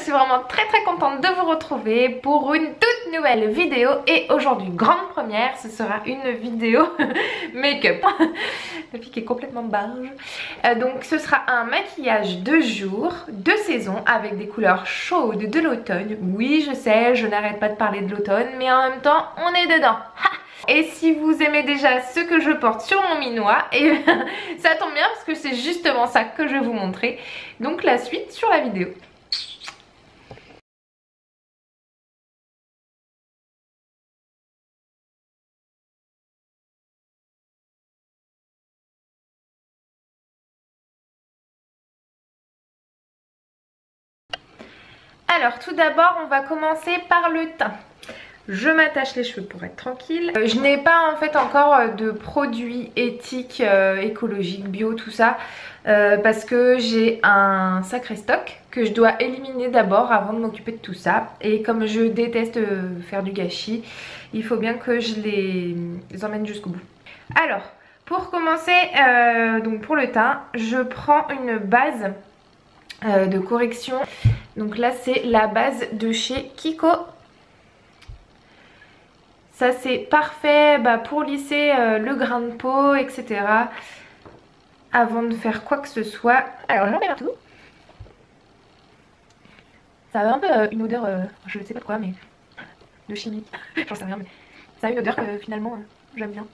suis vraiment très contente de vous retrouver pour une toute nouvelle vidéo. Et aujourd'hui, grande première, ce sera une vidéo make-up. La fille qui est complètement barge. Donc ce sera un maquillage de jour, de saison, avec des couleurs chaudes de l'automne. Oui, je sais, je n'arrête pas de parler de l'automne, mais en même temps, on est dedans. Ha! Et si vous aimez déjà ce que je porte sur mon minois, et ça tombe bien parce que c'est justement ça que je vais vous montrer. Donc la suite sur la vidéo. Alors tout d'abord on va commencer par le teint. Je m'attache les cheveux pour être tranquille. Je n'ai pas en fait encore de produits éthiques, écologiques, bio, tout ça. Parce que j'ai un sacré stock que je dois éliminer d'abord avant de m'occuper de tout ça. Et comme je déteste faire du gâchis, il faut bien que je les emmène jusqu'au bout. Alors, pour commencer, donc pour le teint, je prends une base de correction. Donc là c'est la base de chez Kiko. Ça c'est parfait pour lisser le grain de peau, etc. Avant de faire quoi que ce soit. Alors j'en mets partout. Ça a un peu une odeur, je ne sais pas de quoi, mais de chimie. J'en sais rien, mais ça a une odeur que finalement j'aime bien.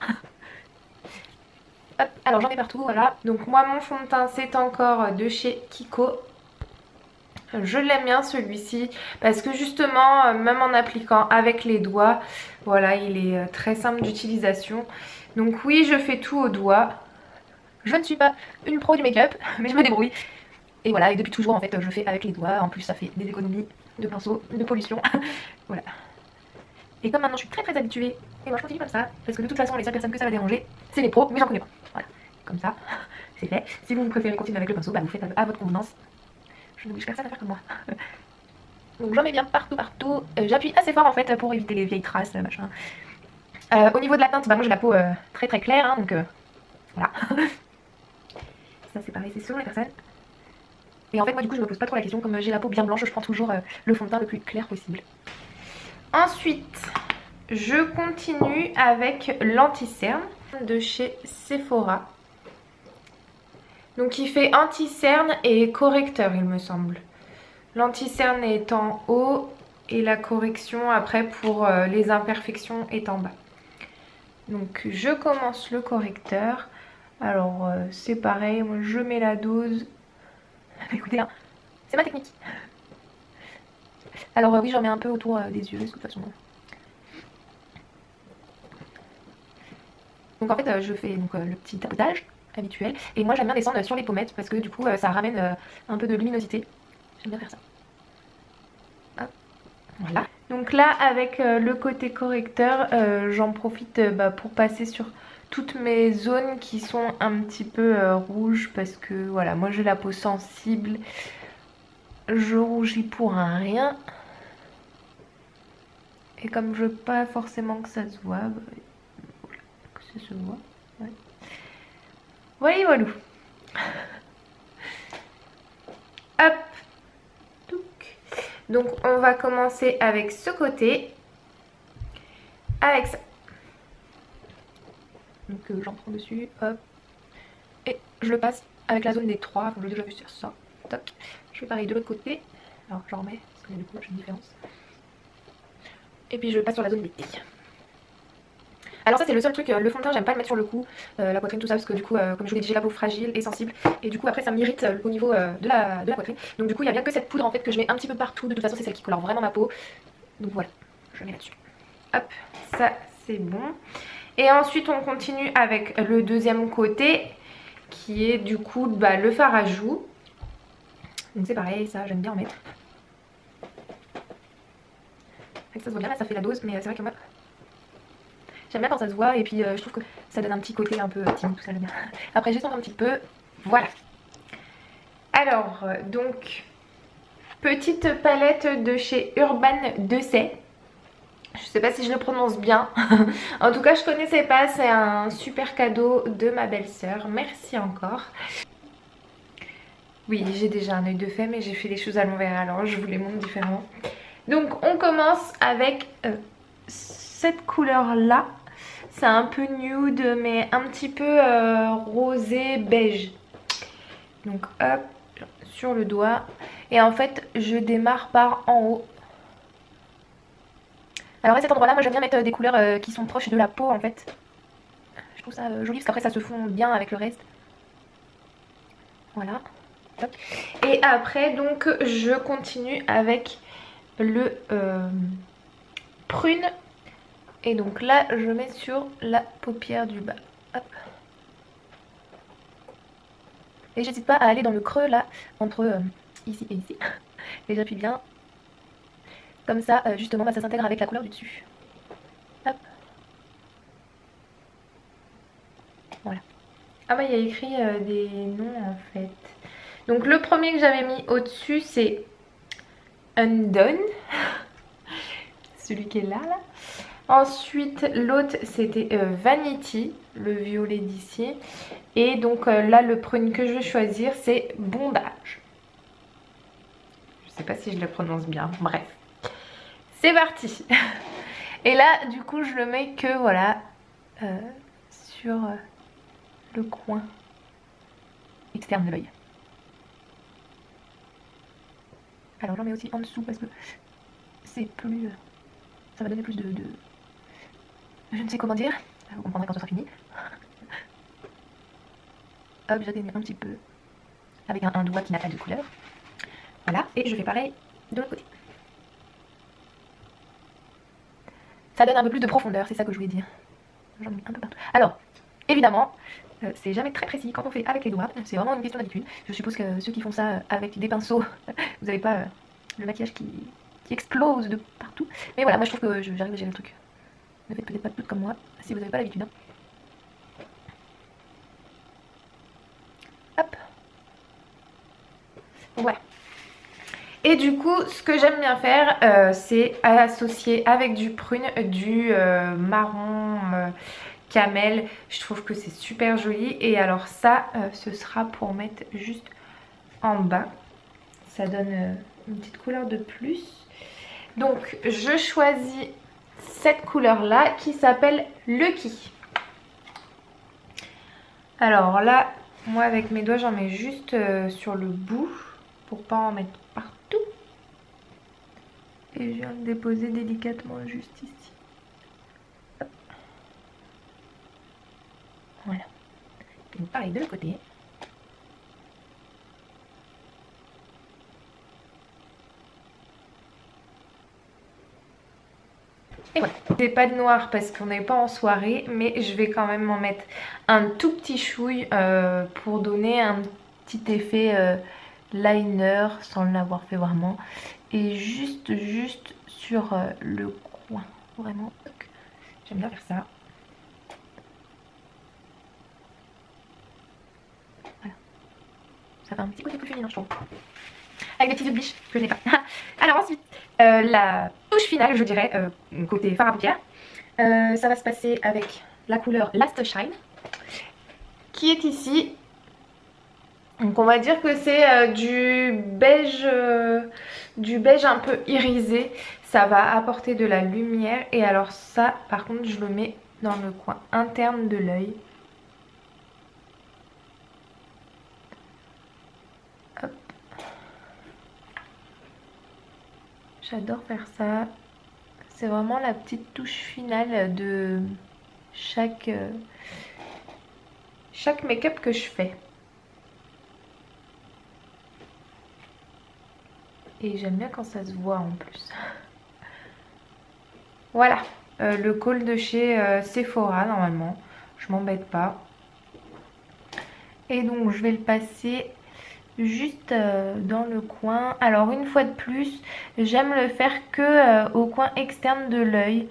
Hop, alors j'en mets partout, voilà. Donc moi mon fond de teint c'est encore de chez Kiko. Je l'aime bien celui-ci parce que justement même en appliquant avec les doigts, voilà, il est très simple d'utilisation. Donc oui, je fais tout au doigt. Je ne suis pas une pro du make-up, mais je me débrouille. Et voilà, et depuis toujours en fait je fais avec les doigts. En plus ça fait des économies de pinceau, de pollution. Voilà. Et comme maintenant je suis très habituée, et moi je continue comme ça, parce que de toute façon les seules personnes que ça va déranger, c'est les pros, mais j'en connais pas. Voilà, comme ça, c'est fait. Si vous préférez continuer avec le pinceau, vous faites à votre convenance. Je n'oblige personne à faire comme moi. Donc j'en mets bien partout. J'appuie assez fort en fait pour éviter les vieilles traces, machin. Au niveau de la teinte, moi j'ai la peau très claire, hein, donc voilà. Ça c'est pareil, c'est selon les personnes. Et en fait moi du coup je me pose pas trop la question, comme j'ai la peau bien blanche, je prends toujours le fond de teint le plus clair possible. Ensuite, je continue avec l'anti-cerne de chez Sephora. Donc il fait anti-cerne et correcteur il me semble. L'anti-cerne est en haut et la correction après pour les imperfections est en bas. Donc je commence le correcteur. Alors c'est pareil, moi je mets la dose. Écoutez, hein, c'est ma technique. Alors oui, j'en mets un peu autour des yeux de toute façon. Donc en fait je fais donc, le petit tapotage habituel. Et moi j'aime bien descendre sur les pommettes parce que du coup ça ramène un peu de luminosité. J'aime bien faire ça. Hop. Voilà. Donc là avec le côté correcteur j'en profite pour passer sur toutes mes zones qui sont un petit peu rouges. Parce que voilà, moi j'ai la peau sensible. Je rougis pour un rien. Et comme je veux pas forcément que ça se voit, que ça se voit. Ouais. Voilà, voilà. Hop. Donc on va commencer avec ce côté. Avec ça. Donc j'en prends dessus. Hop. Et je le passe avec la zone des 3. Enfin, j'ai déjà vu sur ça. Toc. Je fais pareil de l'autre côté. Alors j'en remets parce que du coup j'ai une différence. Et puis je passe sur la zone des T. Alors ça c'est le seul truc, le fond de teint j'aime pas le mettre sur le cou, la poitrine tout ça, parce que du coup comme je vous l'ai dit j'ai la peau fragile et sensible, et du coup après ça m'irrite au niveau de la poitrine. Donc du coup il n'y a bien que cette poudre en fait que je mets un petit peu partout, de toute façon c'est celle qui colore vraiment ma peau. Donc voilà, je mets là-dessus. Hop, ça c'est bon. Et ensuite on continue avec le deuxième côté qui est du coup le fard à joues. Donc c'est pareil, ça j'aime bien en mettre. Ça se voit bien là, ça fait la dose, mais c'est vrai que moi j'aime bien quand ça se voit, et puis je trouve que ça donne un petit côté un peu timide, tout ça j'aime bien. Après j'estompe un petit peu, voilà. Alors donc petite palette de chez Urban Decay. Je sais pas si je le prononce bien. En tout cas je connaissais pas, c'est un super cadeau de ma belle-sœur. Merci encore. Oui, j'ai déjà un œil de fée, mais j'ai fait les choses à l'envers, alors je vous les montre différemment. Donc on commence avec cette couleur là. C'est un peu nude mais un petit peu rosé beige. Donc hop, sur le doigt. Et en fait je démarre par en haut. Alors à cet endroit là, moi j'aime bien mettre des couleurs qui sont proches de la peau en fait. Je trouve ça joli parce qu'après ça se fond bien avec le reste. Voilà. Hop. Et après donc je continue avec le prune. Et donc là je mets sur la paupière du bas. Hop. Et j'hésite pas à aller dans le creux là, entre ici et ici. Et j'appuie bien. Comme ça, justement, bah, ça s'intègre avec la couleur du dessus. Hop. Voilà. Ah bah il y a écrit des noms en fait. Donc le premier que j'avais mis au-dessus c'est Undone. Celui qui est là. Ensuite l'autre c'était Vanity, le violet d'ici. Et donc là le prune que je vais choisir c'est Bondage. Je sais pas si je le prononce bien, bref. C'est parti. Et là du coup je le mets que voilà sur le coin externe de l'œil. Alors j'en mets aussi en dessous parce que c'est plus... ça va donner plus de... je ne sais comment dire. Vous comprendrez quand ce sera fini. Hop, j'atténue un petit peu avec un doigt qui n'a pas de couleur. Voilà, et je fais pareil de l'autre côté. Ça donne un peu plus de profondeur, c'est ça que je voulais dire. J'en mets un peu partout. Alors, évidemment, c'est jamais très précis quand on fait avec les doigts. C'est vraiment une question d'habitude. Je suppose que ceux qui font ça avec des pinceaux, vous n'avez pas le maquillage qui explose de partout. Mais voilà, moi je trouve que j'arrive à gérer le truc. Ne faites peut-être pas toutes comme moi, si vous n'avez pas l'habitude. Hein. Hop. Voilà. Et du coup, ce que j'aime bien faire, c'est associer avec du prune, du marron camel. Je trouve que c'est super joli. Et alors ça, ce sera pour mettre juste en bas. Ça donne une petite couleur de plus. Donc, je choisis cette couleur-là qui s'appelle Lucky. Alors là, moi avec mes doigts, j'en mets juste sur le bout pour pas en mettre partout. Et je viens de déposer délicatement juste ici. Hop. Voilà. Et pareil de l'autre côté. Et voilà. C'est pas de noir parce qu'on n'est pas en soirée, mais je vais quand même m'en mettre un tout petit chouille pour donner un petit effet liner sans l'avoir fait vraiment. Et juste sur le coin. Vraiment. J'aime bien faire ça. Voilà. Ça fait un petit côté plus féminin, je trouve. Avec des petits yeux de biche que je n'ai pas. Alors ensuite, la touche finale, je dirais, côté fard à paupières. Ça va se passer avec la couleur Last Shine, qui est ici. Donc on va dire que c'est du beige un peu irisé. Ça va apporter de la lumière. Et alors ça, par contre, je le mets dans le coin interne de l'œil. Hop. J'adore faire ça. C'est vraiment la petite touche finale de chaque make-up que je fais. Et j'aime bien quand ça se voit en plus. Voilà, le col de chez Sephora normalement. Je m'embête pas. Et donc je vais le passer juste dans le coin. Alors une fois de plus, j'aime le faire que au coin externe de l'œil.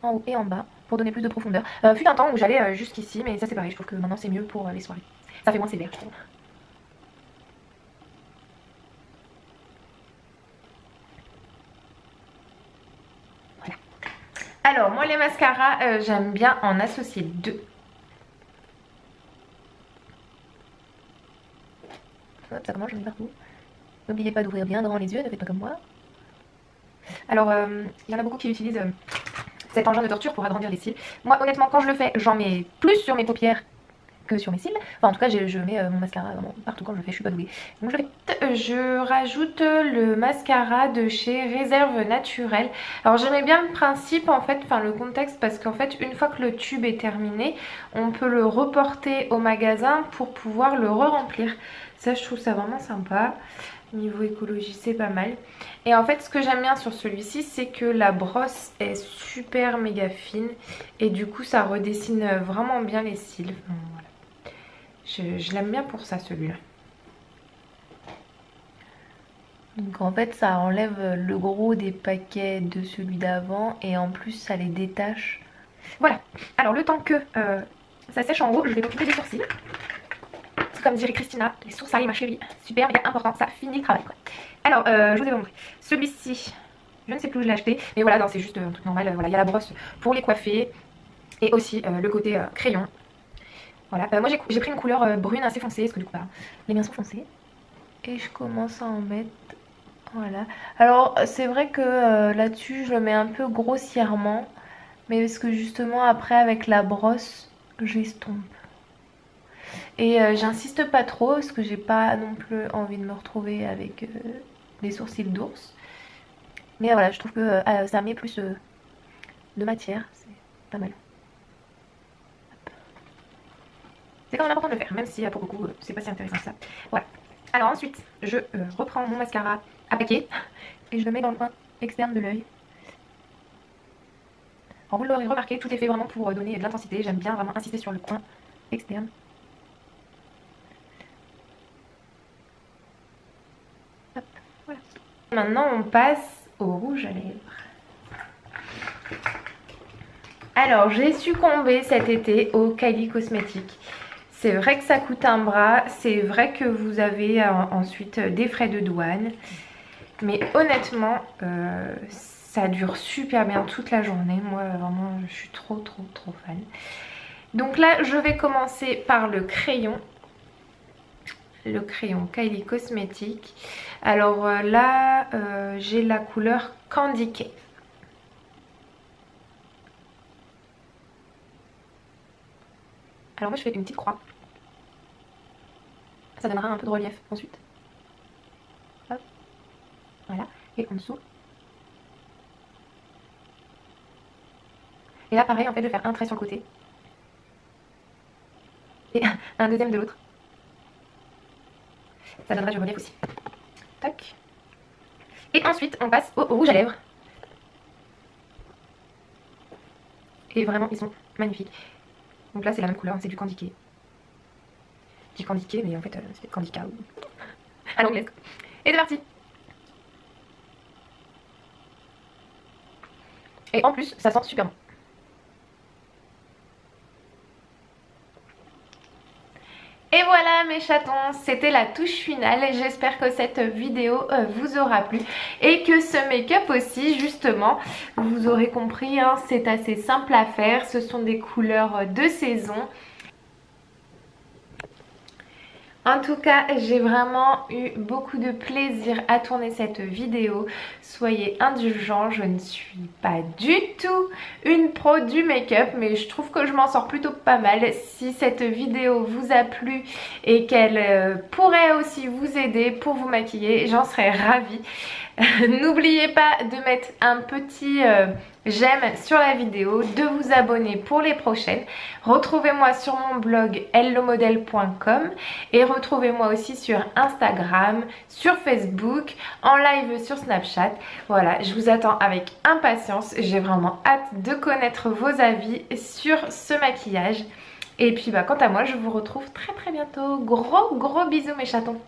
En haut et en bas pour donner plus de profondeur. Fut un temps où j'allais jusqu'ici, mais ça c'est pareil, je trouve que maintenant c'est mieux pour les soirées. Ça fait moins sévère, je trouve. Voilà. Alors moi les mascaras, j'aime bien en associer deux. Hop, ça commence, j'en ai partout. N'oubliez pas d'ouvrir bien grand les yeux, ne faites pas comme moi. Alors, il y en a beaucoup qui utilisent cet engin de torture pour agrandir les cils. Moi, honnêtement, quand je le fais, j'en mets plus sur mes paupières que sur mes cils. Enfin, en tout cas, je mets mon mascara vraiment partout quand je le fais, je suis pas douée. Donc, je rajoute le mascara de chez Réserve Naturelle. Alors, j'aimais bien le principe, en fait, enfin le contexte, parce qu'en fait, une fois que le tube est terminé, on peut le reporter au magasin pour pouvoir le re-remplir. Ça, je trouve ça vraiment sympa. Niveau écologie, c'est pas mal. Et en fait, ce que j'aime bien sur celui-ci, c'est que la brosse est super méga fine. Et du coup, ça redessine vraiment bien les cils. Enfin, voilà. Je l'aime bien pour ça, celui-là. Donc en fait, ça enlève le gros des paquets de celui d'avant. Et en plus, ça les détache. Voilà. Alors, le temps que ça sèche en haut, je vais m'occuper des sourcils. Comme dirait Christina, les sourcils ma chérie, super méga important, ça finit le travail quoi. Alors je vous ai montré, celui-ci, je ne sais plus où je l'ai acheté, mais voilà, c'est juste un truc normal, voilà, il y a la brosse pour les coiffer, et aussi le côté crayon. Voilà, moi j'ai pris une couleur brune assez foncée, parce que du coup les miens sont foncés. Et je commence à en mettre, voilà. Alors c'est vrai que là-dessus je le mets un peu grossièrement, mais parce que justement après avec la brosse, j'estompe. Et j'insiste pas trop parce que j'ai pas non plus envie de me retrouver avec des sourcils d'ours. Mais voilà, je trouve que ça met plus de matière, c'est pas mal. C'est quand même important de le faire, même si pour beaucoup c'est pas si intéressant que ça. Voilà. Alors ensuite, je reprends mon mascara à paquet et je le mets dans le coin externe de l'œil. Vous l'aurez remarqué, tout est fait vraiment pour donner de l'intensité. J'aime bien vraiment insister sur le coin externe. Hop, voilà. Maintenant on passe au rouge à lèvres. Alors j'ai succombé cet été au Kylie Cosmetics. C'est vrai que ça coûte un bras, c'est vrai que vous avez ensuite des frais de douane. Mais honnêtement, ça dure super bien toute la journée. Moi vraiment je suis trop fan. Donc là je vais commencer par le crayon. Le crayon Kylie Cosmetics. Alors là j'ai la couleur Candy Cane. Alors moi je fais une petite croix. Ça donnera un peu de relief ensuite. Hop. Voilà. Et en dessous. Et là pareil en fait je vais faire un trait sur le côté. Et un deuxième de l'autre. Ça donnera du relief aussi. Tac. Et ensuite on passe au rouge à lèvres. Et vraiment ils sont magnifiques. Donc là c'est la même couleur, c'est du Candy Cane. Je dis Candy Cane mais en fait c'est Candy Cow. À l'anglaise. Et c'est parti. Et en plus ça sent super bon. Et voilà mes chatons, c'était la touche finale. J'espère que cette vidéo vous aura plu et que ce make-up aussi justement, vous aurez compris, hein, c'est assez simple à faire. Ce sont des couleurs de saison. En tout cas, j'ai vraiment eu beaucoup de plaisir à tourner cette vidéo. Soyez indulgents, je ne suis pas du tout une pro du make-up, mais je trouve que je m'en sors plutôt pas mal. Si cette vidéo vous a plu et qu'elle pourrait aussi vous aider pour vous maquiller, j'en serais ravie. N'oubliez pas de mettre un petit j'aime sur la vidéo, de vous abonner pour les prochaines. Retrouvez-moi sur mon blog hellomodel.com et retrouvez-moi aussi sur Instagram, sur Facebook, en live sur Snapchat. Voilà, je vous attends avec impatience. J'ai vraiment hâte de connaître vos avis sur ce maquillage. Et puis quant à moi, je vous retrouve très bientôt. Gros bisous mes chatons.